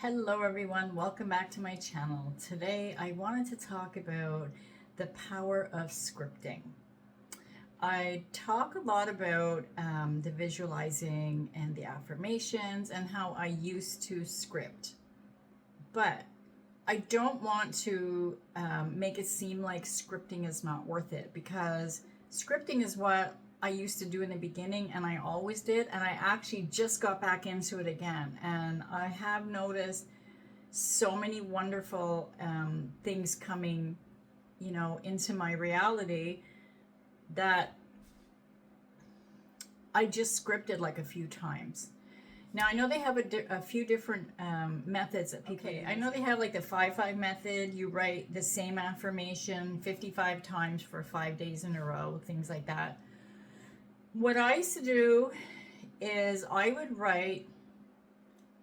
Hello everyone, welcome back to my channel. Today I wanted to talk about the power of scripting. I talk a lot about the visualizing and the affirmations and how I used to script, but I don't want to make it seem like scripting is not worth it, because scripting is what I used to do in the beginning, and I always did, and I actually just got back into it again, and I have noticed so many wonderful things coming, into my reality, that I just scripted like a few times. Now, I know they have a few different methods that people use. I know they have like the 5-5 method. You write the same affirmation 55 times for 5 days in a row, things like that. What I used to do is I would write,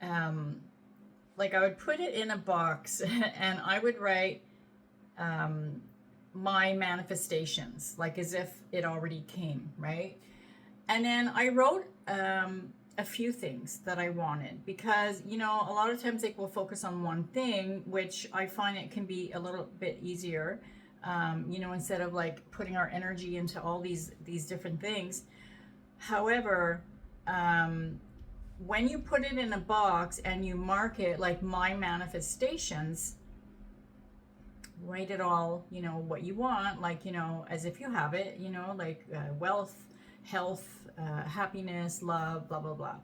like I would put it in a box and I would write my manifestations, like as if it already came, right? And then I wrote a few things that I wanted, because a lot of times they will focus on one thing, which I find it can be a little bit easier, instead of like putting our energy into all these different things. However, when you put it in a box and you mark it like my manifestations, write it all, what you want, like, as if you have it, like wealth, health, happiness, love, blah, blah, blah.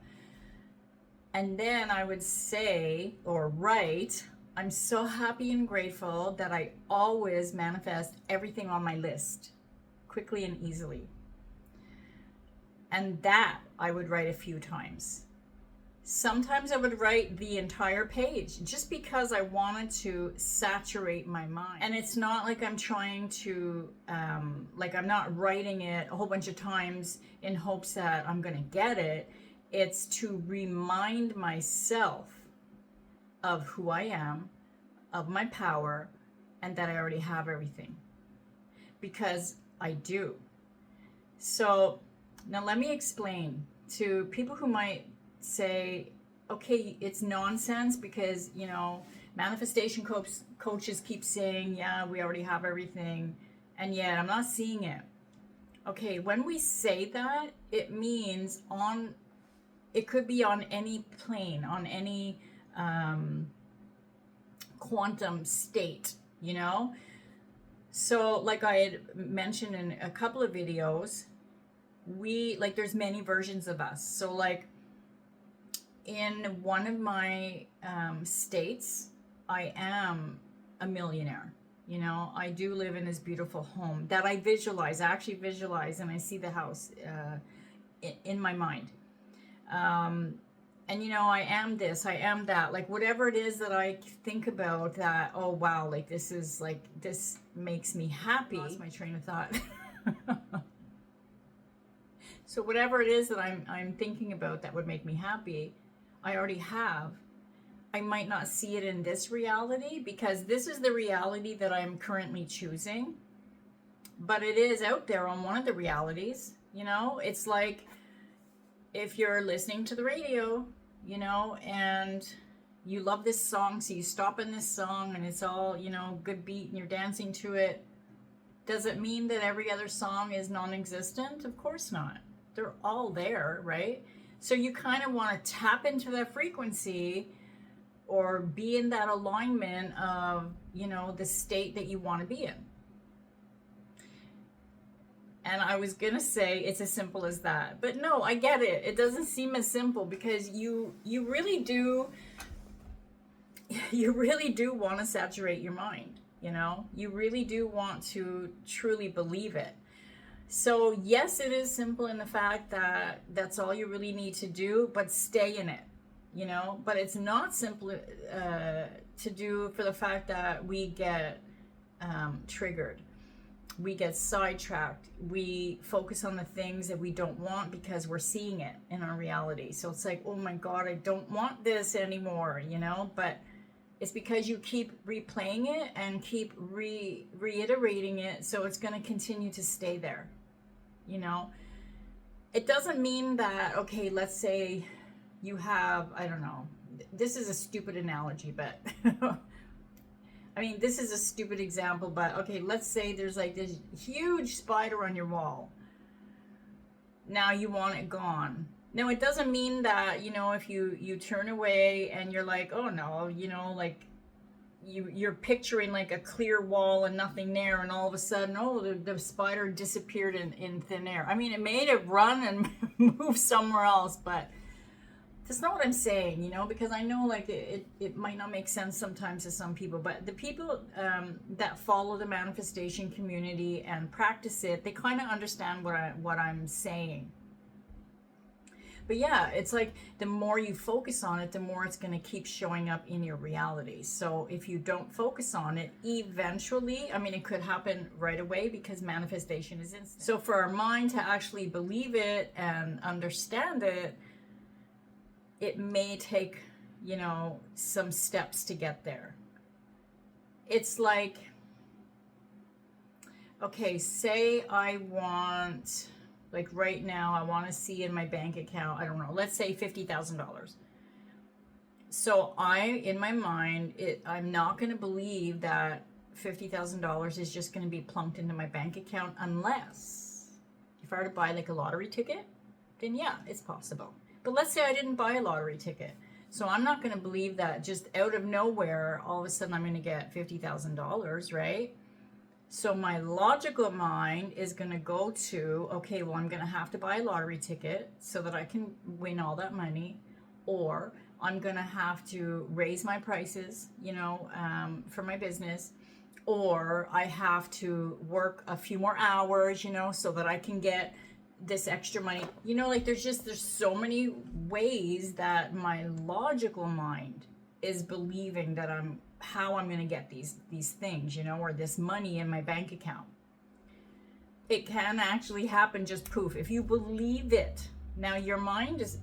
And then I would say or write, I'm so happy and grateful that I always manifest everything on my list quickly and easily. And that I would write a few times. Sometimes I would write the entire page just because I wanted to saturate my mind. And it's not like I'm trying to, like I'm not writing it a whole bunch of times in hopes that I'm going to get it. It's to remind myself of who I am, of my power, and that I already have everything. Because I do. So now let me explain to people who might say, okay, it's nonsense, because manifestation coaches keep saying, yeah, we already have everything, and yet I'm not seeing it. Okay, when we say that, it means it could be on any plane, on any quantum state, so like I had mentioned in a couple of videos, there's many versions of us. So like in one of my states, I am a millionaire. I do live in this beautiful home that I actually visualize, and I see the house in my mind. And I am this, I am that, like whatever it is that I think about, that, oh wow, like this makes me happy. I lost my train of thought. So whatever it is that I'm thinking about that would make me happy, I already have. I might not see it in this reality, because this is the reality that I'm currently choosing, but it is out there on one of the realities. It's like if you're listening to the radio, and you love this song, so you stop in this song and it's all, good beat and you're dancing to it. Does it mean that every other song is non-existent? Of course not. They're all there, right? So you kind of want to tap into that frequency, or be in that alignment of, the state that you want to be in. And I was going to say it's as simple as that. But no, I get it. It doesn't seem as simple, because you really do want to saturate your mind, You really do want to truly believe it. So yes, it is simple in the fact that that's all you really need to do, but stay in it, But it's not simple to do, for the fact that we get triggered. We get sidetracked. We focus on the things that we don't want because we're seeing it in our reality. So it's like, oh my God, I don't want this anymore, But it's because you keep replaying it and keep reiterating it. So it's going to continue to stay there, It doesn't mean that, okay, let's say you have, I don't know, this is a stupid analogy, but I mean, this is a stupid example, but okay, let's say there's like this huge spider on your wall. Now you want it gone. Now, it doesn't mean that, you know, if you turn away and you're like, oh no, you know, like you're picturing like a clear wall and nothing there, and all of a sudden, oh, the spider disappeared in thin air. I mean, it made it run and move somewhere else, but that's not what I'm saying, you know, because I know like it might not make sense sometimes to some people, but the people that follow the manifestation community and practice it, they kind of understand what I'm saying. But yeah, it's like the more you focus on it, the more it's going to keep showing up in your reality. So if you don't focus on it, eventually, I mean, it could happen right away because manifestation is instant. So for our mind to actually believe it and understand it, it may take, you know, some steps to get there. It's like, okay, say I want, like right now, I want to see in my bank account, I don't know, let's say $50,000. So in my mind, I'm not going to believe that $50,000 is just going to be plunked into my bank account unless if I were to buy like a lottery ticket, then yeah, it's possible. But let's say I didn't buy a lottery ticket. So I'm not going to believe that just out of nowhere, all of a sudden I'm going to get $50,000, right? So my logical mind is going to go to, okay, well, I'm going to have to buy a lottery ticket so that I can win all that money, or I'm going to have to raise my prices, you know, for my business, or I have to work a few more hours, you know, so that I can get this extra money. You know, like there's so many ways that my logical mind is believing that how I'm going to get these things, you know, or this money in my bank account. It can actually happen just poof if you believe it. Now your mind is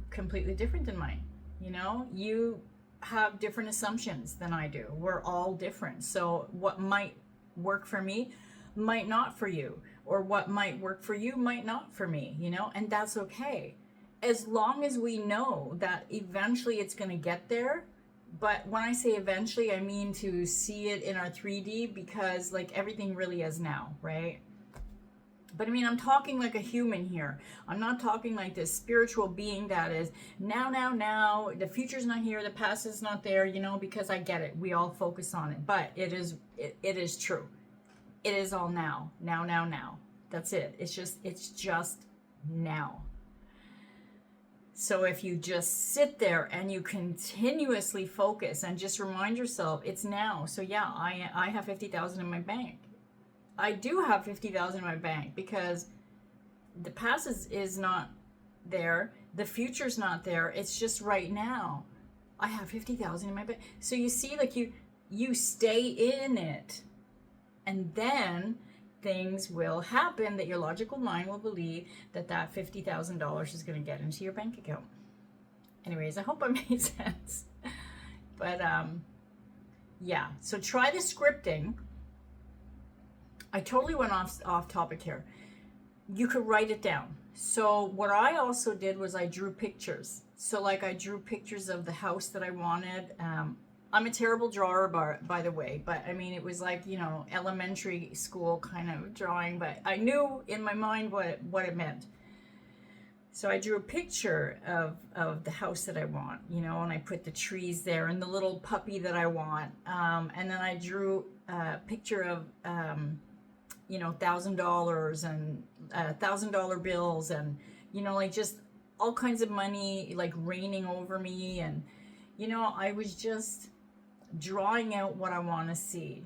completely different than mine. You know, you have different assumptions than I do. We're all different. So what might work for me might not for you, or what might work for you might not for me, you know, and that's okay. As long as we know that eventually it's going to get there. But when I say eventually, I mean to see it in our 3D, because like everything really is now, right? But I mean, I'm talking like a human here. I'm not talking like this spiritual being that is now. The future's not here. The past is not there, you know, because I get it. We all focus on it. But it is true. It is all now. Now. That's it. It's just now. So if you just sit there and you continuously focus and just remind yourself, it's now. So yeah, I have 50,000 in my bank. I do have 50,000 in my bank because the past is not there. The future's not there. It's just right now. I have 50,000 in my bank. So you see, like you stay in it, and then things will happen that your logical mind will believe that $50,000 is going to get into your bank account. Anyways, I hope I made sense. But yeah, so try the scripting. I totally went off topic here. You could write it down. So what I also did was I drew pictures. So like I drew pictures of the house that I wanted. I'm a terrible drawer, by the way, but I mean, it was like, you know, elementary school kind of drawing, but I knew in my mind what it meant. So I drew a picture of the house that I want, you know, and I put the trees there and the little puppy that I want. And then I drew a picture of, you know, $1,000 and $1,000 bills and, you know, like just all kinds of money, like raining over me. And, you know, I was just drawing out what I want to see.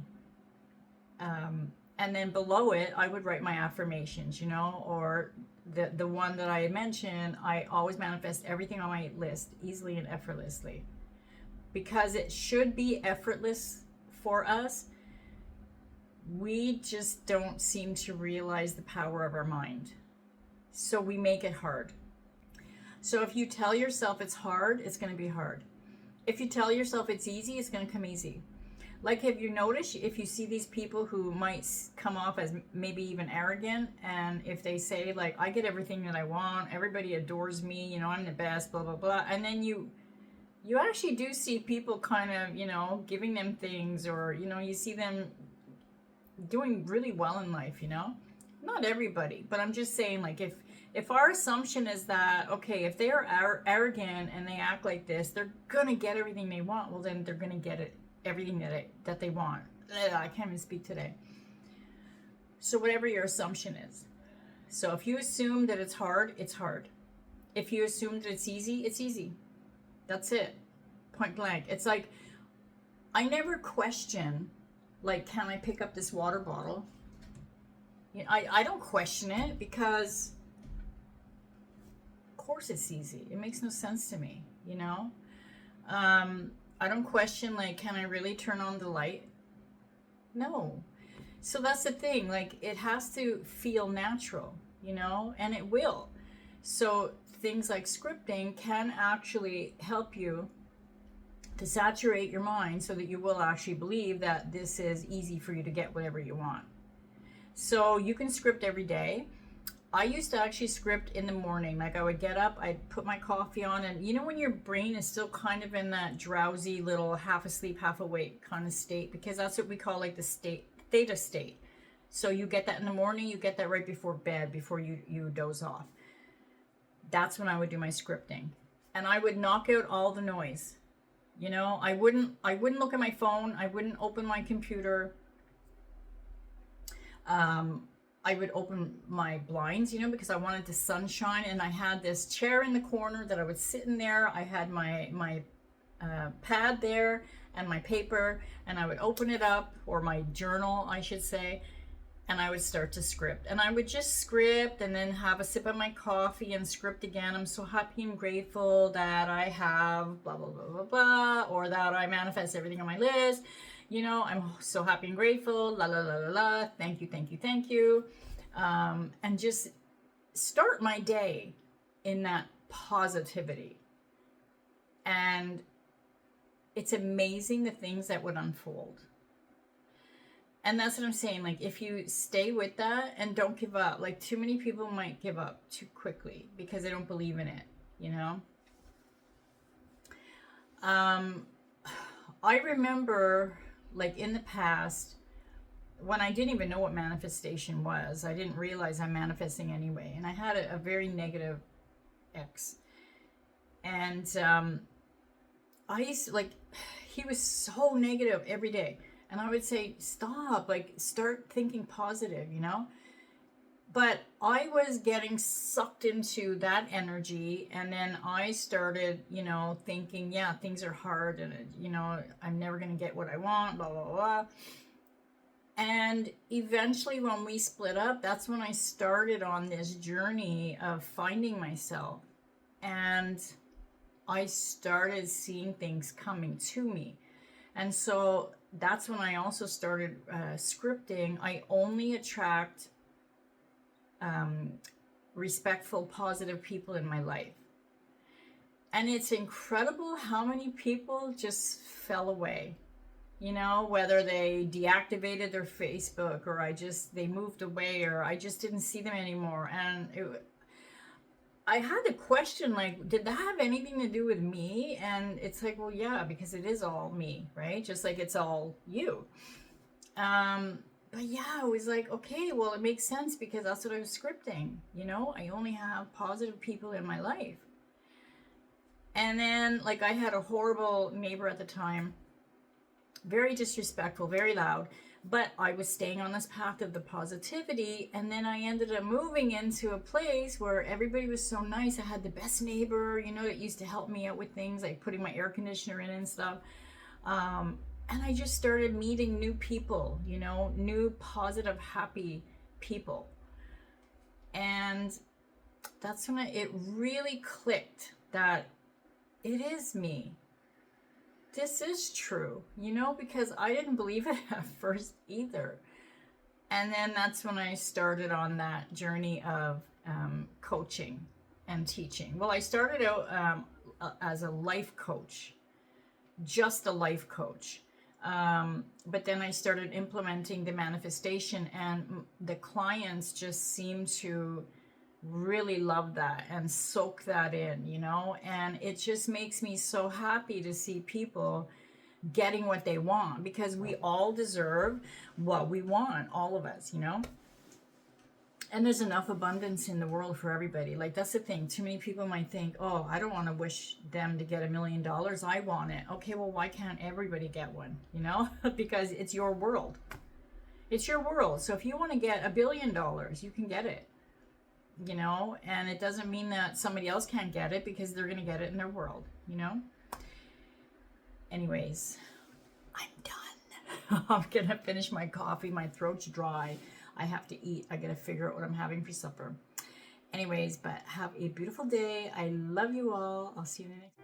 And then below it, I would write my affirmations, you know, or the one that I mentioned, I always manifest everything on my list easily and effortlessly, because it should be effortless for us. We just don't seem to realize the power of our mind. So we make it hard. So if you tell yourself it's hard, it's going to be hard. If you tell yourself it's easy, it's going to come easy. Like, have you noticed, if you see these people who might come off as maybe even arrogant, and if they say like, I get everything that I want, everybody adores me, you know, I'm the best, blah, blah, blah. And then you you actually do see people kind of, you know, giving them things, or, you know, you see them doing really well in life, you know. Not everybody, but I'm just saying, like, if our assumption is that, okay, if they are arrogant and they act like this, they're gonna get everything they want, well, then they're gonna get it, everything that they want. I can't even speak today. So whatever your assumption is. So if you assume that it's hard, it's hard. If you assume that it's easy, it's easy. That's it. Point blank. It's like, I never question, like, can I pick up this water bottle? You know, I don't question it, because of course it's easy. It makes no sense to me, you know? I don't question, like, can I really turn on the light? No. So that's the thing. Like, it has to feel natural, you know, and it will. So things like scripting can actually help you to saturate your mind so that you will actually believe that this is easy for you to get whatever you want. So you can script every day. I used to actually script in the morning. Like, I would get up, I'd put my coffee on, and you know when your brain is still kind of in that drowsy little half asleep, half awake kind of state, because that's what we call, like, the theta state. So you get that in the morning, you get that right before bed, before you doze off. That's when I would do my scripting. And I would knock out all the noise. You know, I wouldn't look at my phone, I wouldn't open my computer. I would open my blinds, you know, because I wanted the sunshine, and I had this chair in the corner that I would sit in there. I had my pad there and my paper, and I would open it up, or my journal, I should say, and I would start to script. And I would just script and then have a sip of my coffee and script again. I'm so happy and grateful that I have blah, blah, blah, blah, blah, or that I manifest everything on my list. You know, I'm so happy and grateful, la, la, la, la, la, thank you, thank you, thank you. And just start my day in that positivity. And it's amazing the things that would unfold. And that's what I'm saying. Like, if you stay with that and don't give up, like, too many people might give up too quickly because they don't believe in it, you know? I remember, like, in the past, when I didn't even know what manifestation was, I didn't realize I'm manifesting anyway. And I had a very negative ex. And I used to, like, he was so negative every day. And I would say, stop, like, start thinking positive, you know? But I was getting sucked into that energy. And then I started, you know, thinking, yeah, things are hard, and, you know, I'm never going to get what I want, blah, blah, blah. And eventually when we split up, that's when I started on this journey of finding myself. And I started seeing things coming to me. And so that's when I also started scripting. I only attract respectful, positive people in my life. And it's incredible how many people just fell away. You know, whether they deactivated their Facebook, or they moved away, or I just didn't see them anymore. And I had to question, like, did that have anything to do with me? And it's like, well, yeah, because it is all me, right? Just like it's all you. But yeah, it was like, okay, well, it makes sense because that's what I was scripting. You know, I only have positive people in my life. And then, like, I had a horrible neighbor at the time, very disrespectful, very loud. But I was staying on this path of the positivity, and then I ended up moving into a place where everybody was so nice. I had the best neighbor, you know, that used to help me out with things, like putting my air conditioner in and stuff. And I just started meeting new people, you know, new positive, happy people. And that's when it really clicked that it is me. This is true, you know, because I didn't believe it at first either. And then that's when I started on that journey of coaching and teaching. Well, I started out as a life coach, just a life coach. But then I started implementing the manifestation, and the clients just seemed to really love that and soak that in, you know? And it just makes me so happy to see people getting what they want, because we all deserve what we want, all of us, you know? And there's enough abundance in the world for everybody. Like, that's the thing. Too many people might think, oh, I don't want to wish them to get $1 million. I want it. Okay, well, why can't everybody get one? You know, because it's your world. It's your world. So if you want to get $1 billion, you can get it. You know, and it doesn't mean that somebody else can't get it, because they're going to get it in their world, you know? Anyways, I'm done. I'm going to finish my coffee. My throat's dry. I have to eat. I got to figure out what I'm having for supper. Anyways, but have a beautiful day. I love you all. I'll see you in the next